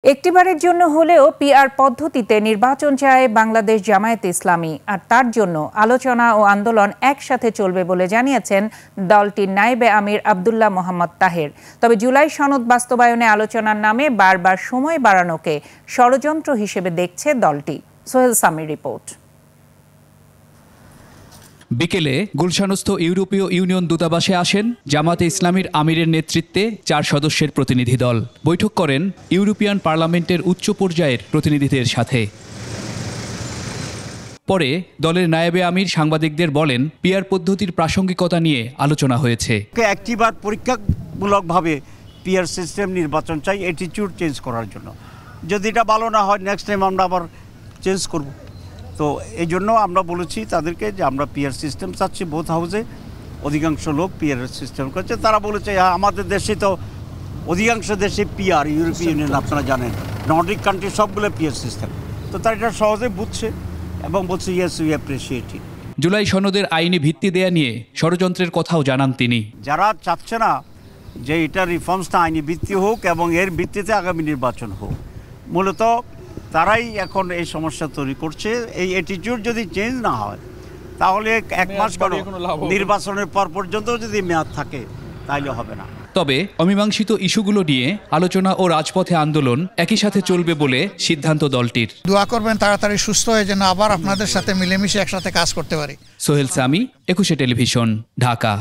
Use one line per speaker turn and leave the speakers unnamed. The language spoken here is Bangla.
একটিবারের জন্য হলেও পিআর পদ্ধতিতে নির্বাচন চায় বাংলাদেশ জামায়াতে ইসলামী, আর তার জন্য আলোচনা ও আন্দোলন একসাথে চলবে বলে জানিয়েছেন দলটির নায়েবে আমির আব্দুল্লাহ মোহাম্মদ তাহের। তবে জুলাই সনদ বাস্তবায়নে আলোচনার নামে বারবার সময় বাড়ানোকে ষড়যন্ত্র হিসেবে দেখছে দলটি। সোহেল সামির রিপোর্ট।
বিকেলে গুলশানস্থ ইউরোপীয় ইউনিয়ন দূতাবাসে আসেন জামায়াতে ইসলামীর আমিরের নেতৃত্বে 4 সদস্যের প্রতিনিধি দল। বৈঠক করেন ইউরোপিয়ান পার্লামেন্টের উচ্চ পর্যায়ের প্রতিনিধিদের সাথে। পরে দলের নায়েবে আমির সাংবাদিকদের বলেন, পিআর পদ্ধতির প্রাসঙ্গিকতা নিয়ে আলোচনা হয়েছে।
একটিবার পরীক্ষামূলকভাবে পিআর সিস্টেম নির্বাচন চাই অ্যাটিটিউড চেঞ্জ করার জন্য। যদি এটা ভালো না হয় নেক্সট টাইম আমরা আবার চেঞ্জ করব। তো এই জন্য আমরা বলেছি তাদেরকে যে আমরা পিআর সিস্টেম চাচ্ছি। বোথ হাউসে অধিকাংশ লোক পিআর সিস্টেম করছে। তারা বলেছে আমাদের দেশে তো অধিকাংশ দেশে পিআর, ইউরোপীয় ইউনিয়ন আপনারা জানেন, নর্ডিক কান্ট্রি সবগুলো পিআর সিস্টেম। তো তারা এটা সহজে বুঝছে এবং বলছে ইয়েস উই অ্যাপ্রিশিয়েট ইট।
জুলাই সনদের আইনি ভিত্তি দেয়া নিয়ে ষড়যন্ত্রের কথাও জানান তিনি।
যারা চাচ্ছে না যে এটা রিফর্মসটা আইনি ভিত্তি হোক এবং এর ভিত্তিতে আগামী নির্বাচন হোক, মূলত তারাই এখন এই সমস্যা তৈরি করছে। এই অ্যাটিটিউড যদি চেঞ্জ না হয় তাহলে 1 মাস কেন, নির্বাচনের পর পর্যন্ত যদি মেয়াদ থাকে তাইলে হবে না।
তবে অমীমাংসিত ইস্যুগুলো নিয়ে আলোচনা ও রাজপথে আন্দোলন একই সাথে চলবে বলে সিদ্ধান্ত দলটির।
দোয়া করবেন তাড়াতাড়ি সুস্থ হয়ে যেন আবার আপনাদের সাথে মিলেমিশে একসাথে কাজ করতে পারি।
সোহেল সামি, 21 টেলিভিশন, ঢাকা।